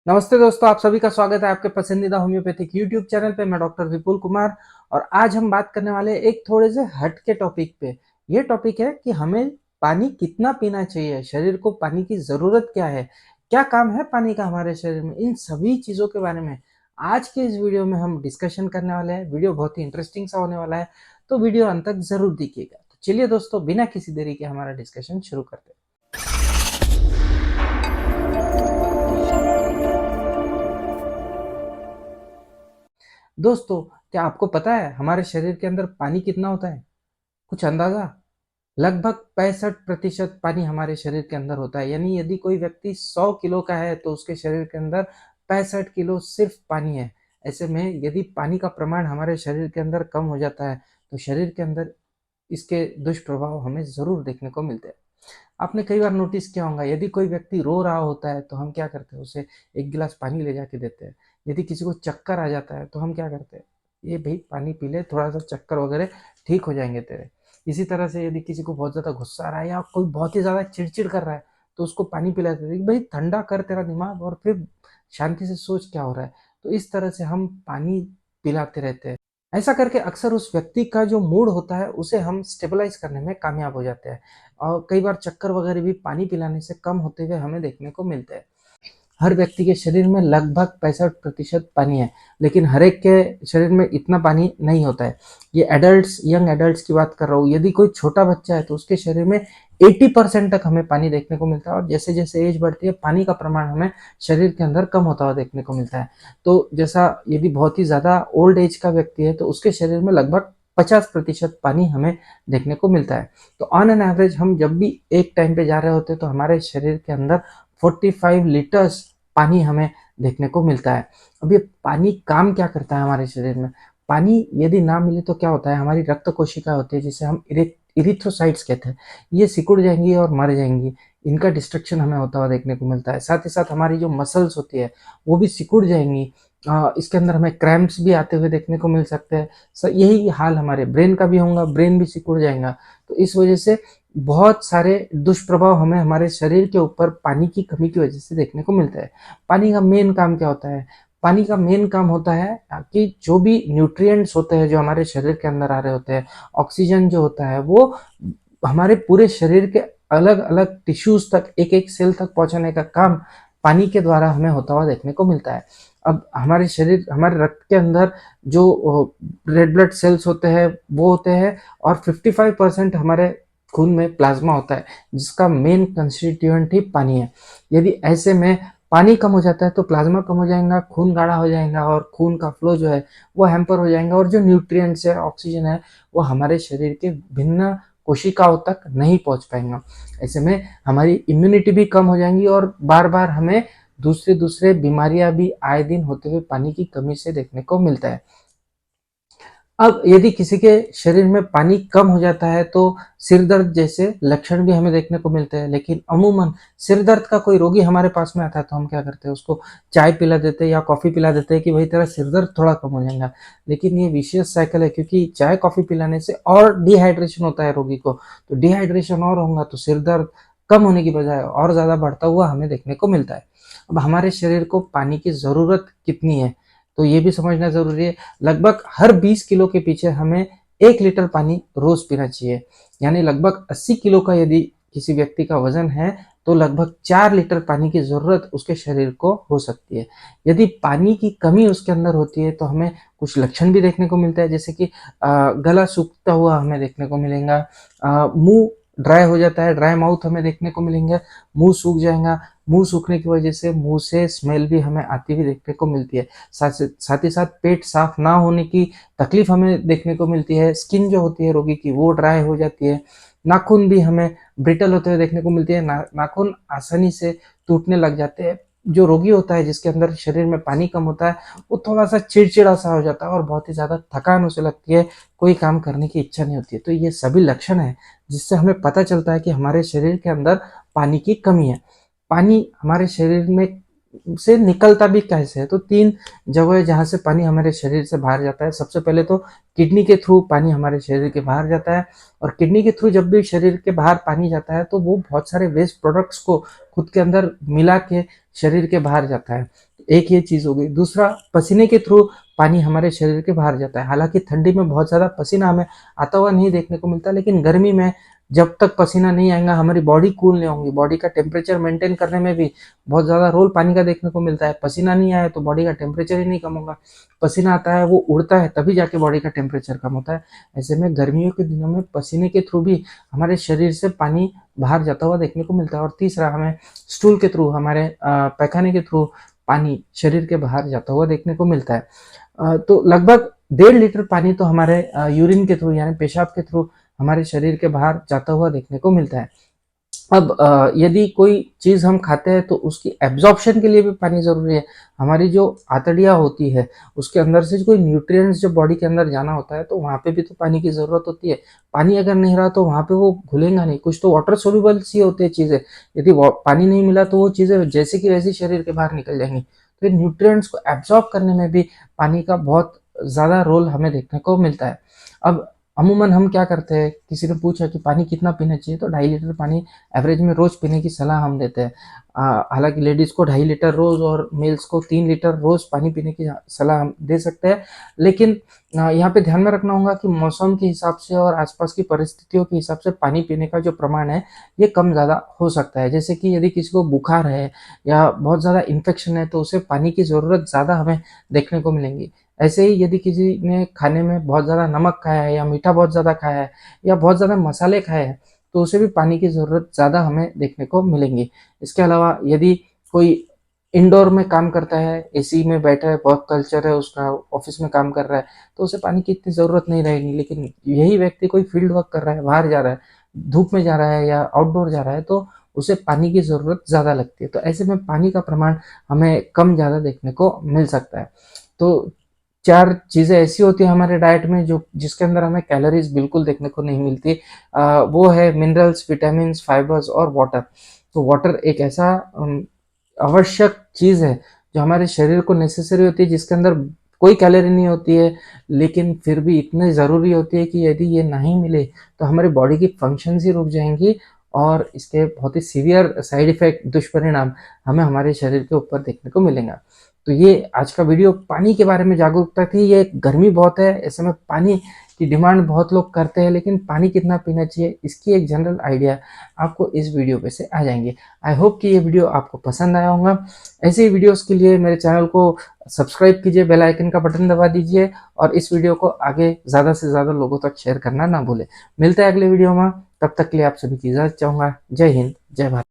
नमस्ते दोस्तों, आप सभी का स्वागत है आपके पसंदीदा होम्योपैथिक यूट्यूब चैनल पे। मैं डॉक्टर विपुल कुमार और आज हम बात करने वाले हैं एक थोड़े से हट के टॉपिक पे। ये टॉपिक है कि हमें पानी कितना पीना चाहिए, शरीर को पानी की ज़रूरत क्या है, क्या काम है पानी का हमारे शरीर में, इन सभी चीज़ों के बारे में आज के इस वीडियो में हम डिस्कशन करने वाले हैं। वीडियो बहुत ही इंटरेस्टिंग सा होने वाला है, तो वीडियो अंत तक ज़रूर देखिएगा। तो चलिए दोस्तों, बिना किसी देरी के हमारा डिस्कशन शुरू करते हैं। दोस्तों, क्या आपको पता है हमारे शरीर के अंदर पानी कितना होता है? कुछ अंदाजा? लगभग 65% पानी हमारे शरीर के अंदर होता है। यानी यदि कोई व्यक्ति 100 किलो का है तो उसके शरीर के अंदर 65 किलो सिर्फ पानी है। ऐसे में यदि पानी का प्रमाण हमारे शरीर के अंदर कम हो जाता है तो शरीर के अंदर इसके दुष्प्रभाव हमें ज़रूर देखने को मिलते हैं। आपने कई बार नोटिस किया होगा, यदि कोई व्यक्ति रो रहा होता है तो हम क्या करते हैं, उसे एक गिलास पानी ले जाके देते हैं। यदि किसी को चक्कर आ जाता है तो हम क्या करते हैं, ये भाई पानी पी ले, थोड़ा सा चक्कर वगैरह ठीक हो जाएंगे तेरे। इसी तरह से यदि किसी को बहुत ज़्यादा गुस्सा आ रहा है या कोई बहुत ही ज़्यादा चिड़चिड़ कर रहा है तो उसको पानी पिलाते हैं, भाई ठंडा कर तेरा दिमाग और फिर शांति से सोच क्या हो रहा है। तो इस तरह से हम पानी पिलाते रहते हैं। ऐसा करके अक्सर उस व्यक्ति का जो मूड होता है उसे हम स्टेबलाइज करने में कामयाब हो जाते हैं और कई बार चक्कर वगैरह भी पानी पिलाने से कम होते हुए हमें देखने को मिलते हैं। हर व्यक्ति के शरीर में लगभग 65% पानी है, लेकिन हर एक के शरीर में इतना पानी नहीं होता है। ये एडल्ट्स, यंग एडल्ट्स की बात कर रहा हूँ। यदि कोई छोटा बच्चा है तो उसके शरीर में 80% तक हमें पानी देखने को मिलता है और जैसे जैसे एज बढ़ती है पानी का प्रमाण हमें शरीर के अंदर कम होता हुआ देखने को मिलता है। तो जैसा यदि बहुत ही ज़्यादा ओल्ड एज का व्यक्ति है तो उसके शरीर में लगभग 50% पानी हमें देखने को मिलता है। तो ऑन एन एवरेज हम जब भी एक टाइम पे जा रहे होते हैं तो हमारे शरीर के अंदर 45 लीटर्स पानी हमें देखने को मिलता है। अब ये पानी काम क्या करता है हमारे शरीर में? पानी यदि ना मिले तो क्या होता है, हमारी रक्त कोशिका होती है जिसे हम इरिथ्रोसाइट्स कहते हैं, ये सिकुड़ जाएंगी और मर जाएंगी। इनका डिस्ट्रक्शन हमें होता हुआ देखने को मिलता है। साथ ही साथ हमारी जो मसल्स होती है वो भी सिकुड़ जाएंगी। इसके अंदर हमें क्रैम्प्स भी आते हुए देखने को मिल सकते हैं। यही हाल हमारे ब्रेन का भी होगा, ब्रेन भी सिकुड़ जाएगा। तो इस वजह से बहुत सारे दुष्प्रभाव हमें हमारे शरीर के ऊपर पानी की कमी की वजह से देखने को मिलता है। पानी का मेन काम क्या होता है? पानी का मेन काम होता है कि जो भी न्यूट्रिएंट्स होते हैं जो हमारे शरीर के अंदर आ रहे होते हैं, ऑक्सीजन जो होता है वो हमारे पूरे शरीर के अलग अलग टिश्यूज तक, एक एक सेल तक पहुंचाने का काम पानी के द्वारा हमें होता हुआ देखने को मिलता है। अब हमारे शरीर, हमारे रक्त के अंदर जो रेड ब्लड सेल्स होते हैं वो होते हैं और 55% हमारे खून में प्लाज्मा होता है जिसका मेन कंस्टिट्यूएंट ही पानी है। यदि ऐसे में पानी कम हो जाता है तो प्लाज्मा कम हो जाएगा, खून गाढ़ा हो जाएगा और खून का फ्लो जो है वो हैम्पर हो जाएगा और जो न्यूट्रिएंट्स है, ऑक्सीजन है, वो हमारे शरीर के भिन्न कोशिकाओं तक नहीं पहुंच पाएंगा। ऐसे में हमारी इम्यूनिटी भी कम हो जाएगी और बार बार हमें दूसरे दूसरे बीमारियां भी आए दिन होते हुए पानी की कमी से देखने को मिलता है। अब यदि किसी के शरीर में पानी कम हो जाता है तो सिर दर्द जैसे लक्षण भी हमें देखने को मिलते हैं। लेकिन अमूमन सिर दर्द का कोई रोगी हमारे पास में आता है तो हम क्या करते हैं, उसको चाय पिला देते हैं या कॉफ़ी पिला देते हैं कि भाई तेरा सिर दर्द थोड़ा कम हो जाएगा। लेकिन ये विशियस साइकिल है, क्योंकि चाय कॉफ़ी पिलाने से और डिहाइड्रेशन होता है रोगी को। तो डिहाइड्रेशन और होगा तो सिर दर्द कम होने की बजाय और ज़्यादा बढ़ता हुआ हमें देखने को मिलता है। अब हमारे शरीर को पानी की ज़रूरत कितनी है तो ये भी समझना ज़रूरी है। लगभग हर 20 किलो के पीछे हमें 1 लीटर पानी रोज पीना चाहिए। यानी लगभग 80 किलो का यदि किसी व्यक्ति का वजन है तो लगभग 4 लीटर पानी की ज़रूरत उसके शरीर को हो सकती है। यदि पानी की कमी उसके अंदर होती है तो हमें कुछ लक्षण भी देखने को मिलता है, जैसे कि गला सूखता हुआ हमें देखने को मिलेगा, मुंह ड्राई हो जाता है, ड्राई माउथ हमें देखने को मिलेंगे, मुंह सूख जाएगा। मुंह सूखने की वजह से मुंह से स्मेल भी हमें आती हुई देखने को मिलती है। साथ ही साथ पेट साफ ना होने की तकलीफ हमें देखने को मिलती है। स्किन जो होती है रोगी की वो ड्राई हो जाती है। नाखून भी हमें ब्रिटल होते हुए देखने को मिलती है। नाखून आसानी से टूटने लग जाते हैं। जो रोगी होता है जिसके अंदर शरीर में पानी कम होता है वो थोड़ा सा चिड़चिड़ा सा हो जाता है और बहुत ही ज़्यादा थकान उसे लगती है, कोई काम करने की इच्छा नहीं होती है। तो ये सभी लक्षण है जिससे हमें पता चलता है कि हमारे शरीर के अंदर पानी की कमी है। पानी हमारे शरीर में से निकलता भी कैसे है, तो 3 जगह है जहाँ से पानी हमारे शरीर से बाहर जाता है। सबसे पहले तो किडनी के थ्रू पानी हमारे शरीर के बाहर जाता है और किडनी के थ्रू जब भी शरीर के बाहर पानी जाता है तो वो बहुत सारे वेस्ट प्रोडक्ट्स को खुद के अंदर मिला के शरीर के बाहर जाता है। एक ये चीज़ हो गई। दूसरा, पसीने के थ्रू पानी हमारे शरीर के बाहर जाता है। हालाँकि ठंडी में बहुत ज़्यादा पसीना हमें आता हुआ नहीं देखने को मिलता, लेकिन गर्मी में जब तक पसीना नहीं आएगा, हमारी बॉडी कूल नहीं होंगी। बॉडी का टेम्परेचर मेंटेन करने में भी बहुत ज़्यादा रोल पानी का देखने को मिलता है। पसीना नहीं आया तो बॉडी का टेम्परेचर ही नहीं कम होगा। पसीना आता है, वो उड़ता है, तभी जाके बॉडी का टेम्परेचर कम होता है। ऐसे में गर्मियों के दिनों में पसीने के थ्रू भी हमारे शरीर से पानी बाहर जाता हुआ देखने को मिलता है। और तीसरा, हमें स्टूल के थ्रू, हमारे पैखाने के थ्रू पानी शरीर के बाहर जाता हुआ देखने को मिलता है। तो लगभग 1.5 लीटर पानी तो हमारे यूरिन के थ्रू, यानी पेशाब के थ्रू हमारे शरीर के बाहर जाता हुआ देखने को मिलता है। अब यदि कोई चीज़ हम खाते हैं तो उसकी एब्जॉर्प्शन के लिए भी पानी ज़रूरी है। हमारी जो आंतड़ियाँ होती है, उसके अंदर से कोई न्यूट्रिएंट्स जो बॉडी के अंदर जाना होता है, तो वहाँ पे भी तो पानी की ज़रूरत होती है। पानी अगर नहीं रहा तो वहाँ पे वो घुलेगा नहीं। कुछ तो वाटर सोल्यूबल सी होती है चीज़ें। यदि पानी नहीं मिला तो वो चीज़ें जैसे की वैसी शरीर के बाहर निकल जाएंगी। तो न्यूट्रिएंट्स को एब्जॉर्ब करने में भी पानी का बहुत ज़्यादा रोल हमें देखने को मिलता है। अब अमूमन हम क्या करते हैं, किसी ने पूछा कि पानी कितना पीना चाहिए, तो 2.5 लीटर पानी एवरेज में रोज पीने की सलाह हम देते हैं। हालांकि लेडीज को 2.5 लीटर रोज और मेल्स को 3 लीटर रोज पानी पीने की सलाह हम दे सकते हैं। लेकिन यहाँ पे ध्यान में रखना होगा कि मौसम के हिसाब से और आसपास की परिस्थितियों के हिसाब से पानी पीने का जो प्रमाण है, ये कम ज़्यादा हो सकता है। जैसे कि यदि किसी को बुखार है या बहुत ज़्यादा इन्फेक्शन है, तो उसे पानी की ज़रूरत ज़्यादा हमें देखने को मिलेंगी। ऐसे ही यदि किसी ने खाने में बहुत ज़्यादा नमक खाया है या मीठा बहुत ज़्यादा खाया है या बहुत ज़्यादा मसाले खाए हैं, तो उसे भी पानी की ज़रूरत ज़्यादा हमें देखने को मिलेंगी। इसके अलावा यदि कोई इंडोर में काम करता है, एसी में बैठा है, वर्क कल्चर है उसका, ऑफिस में काम कर रहा है, तो उसे पानी की इतनी ज़रूरत नहीं रहेगी। लेकिन यही व्यक्ति कोई फील्ड वर्क कर रहा है, बाहर जा रहा है, धूप में जा रहा है या आउटडोर जा रहा है, तो उसे पानी की ज़रूरत ज़्यादा लगती है। तो ऐसे में पानी का प्रमाण हमें कम ज़्यादा देखने को मिल सकता है। तो 4 चीज़ें ऐसी होती हैं हमारे डाइट में जो जिसके अंदर हमें कैलोरीज बिल्कुल देखने को नहीं मिलती। वो है मिनरल्स, विटामिन्स, फाइबर्स और वाटर। तो वाटर एक ऐसा आवश्यक चीज़ है जो हमारे शरीर को नेसेसरी होती है, जिसके अंदर कोई कैलोरी नहीं होती है, लेकिन फिर भी इतनी ज़रूरी होती है कि यदि ये नहीं मिले तो हमारी बॉडी की फंक्शंस ही रुक जाएंगी और इसके बहुत ही सीवियर साइड इफ़ेक्ट, दुष्परिणाम हमें हमारे शरीर के ऊपर देखने को मिलेंगे। तो ये आज का वीडियो पानी के बारे में जागरूकता थी। ये गर्मी बहुत है, ऐसे में पानी की डिमांड बहुत लोग करते हैं, लेकिन पानी कितना पीना चाहिए इसकी एक जनरल आइडिया आपको इस वीडियो पे से आ जाएंगे। आई होप कि ये वीडियो आपको पसंद आया होगा। ऐसे ही वीडियोस के लिए मेरे चैनल को सब्सक्राइब कीजिए, बेल आइकन का बटन दबा दीजिए और इस वीडियो को आगे ज़्यादा से ज़्यादा लोगों तक शेयर करना ना भूलें। मिलते हैं अगले वीडियो में, तब तक के लिए आप सभी की इजाज़त चाहूँगा। जय हिंद, जय भारत।